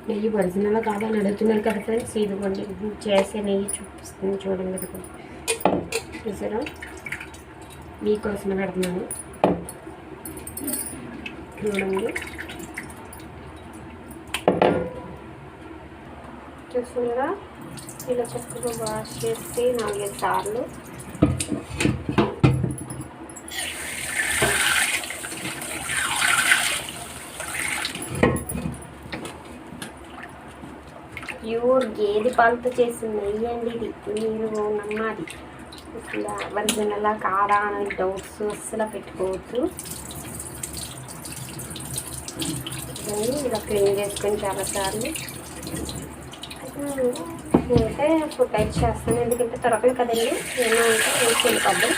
నెయ్యి ఒరిజినల్ కాదని అడుగుతున్నారు కదా ఫ్రెండ్స్, ఇదిగోండి చేసే నెయ్యి చూపిస్తుంది చూడండి. ఇది చూసారా, మీకోసం పెడుతున్నాను చూడండి. చూస్తున్నారా, ఇలా చక్కగా వాష్ చేసి 4-5 సార్లు ప్యూర్ గేదె పాలతో చేసిన నెయ్యి అండి ఇది. మీరు నమ్మాలి, అసలు ఒరిజినల్ కాదా అని డౌట్స్ అస్సలు పెట్టుకోవద్దు. ఇలా క్లీన్ చేసుకొని చాలాసార్లు నేనైతే ఫుడ్ టైప్ చేస్తాను, ఎందుకంటే దొరకదు కదండి. ఏమో అంటే వెళ్ళిపోద్దాం.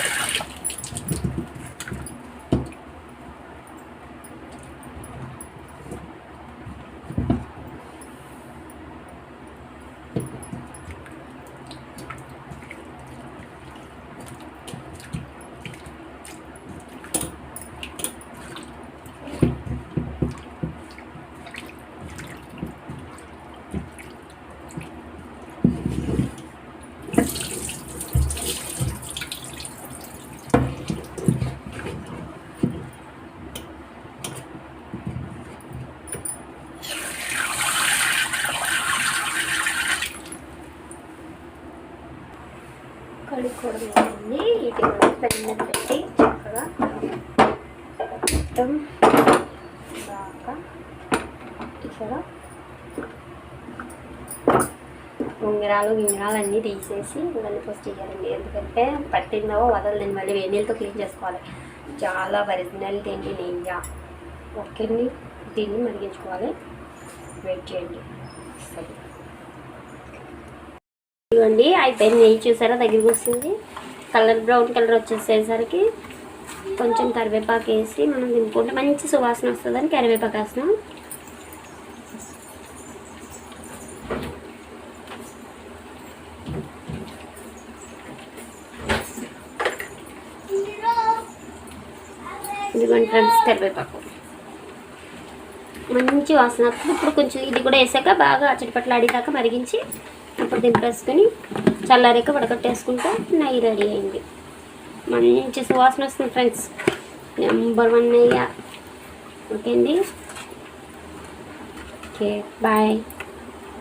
కడుక్కోవడం వీటి పెన్ను పెట్టి చక్కగా మొత్తం బాగా చూసారా, ఉంగరాలు అన్నీ తీసేసి ఇవన్నీ ఫస్ట్ చేయాలండి. ఎందుకంటే పట్టిందో వదలదండి, మళ్ళీ వేడి నీళ్ళతో క్లీన్ చేసుకోవాలి. చాలా ఒరిజినల్ తిండి నెయ్యి. ఓకేండి, దీన్ని మరిగించుకోవాలి. వెయిట్ చేయండి. సరే ఇవ్వండి, అయిపోయింది. నెయ్యి చూసారా దగ్గరికి వస్తుంది. కలర్ బ్రౌన్ కలర్ వచ్చేసేసరికి కొంచెం కరివేపాకు వేసి మనం తినుకుంటే మంచి సువాసన వస్తుందని కరివేపాకు వేస్తున్నాం. ఇదిగోండి ఫ్రెండ్స్, కరివేపాకు మంచి వాసన వస్తుంది. ఇప్పుడు కొంచెం ఇది కూడా వేసాక బాగా అచ్చటిపట్లు ఆడేదాకా మరిగించి అప్పుడు దింపేసుకొని చల్లారాక వడకట్టేసుకుంటే నెయ్యి రెడీ అయింది. మంచి సువాసన వస్తుంది ఫ్రెండ్స్, నెంబర్ 1 నెయ్యి. ఓకే అండి, ఓకే బాయ్.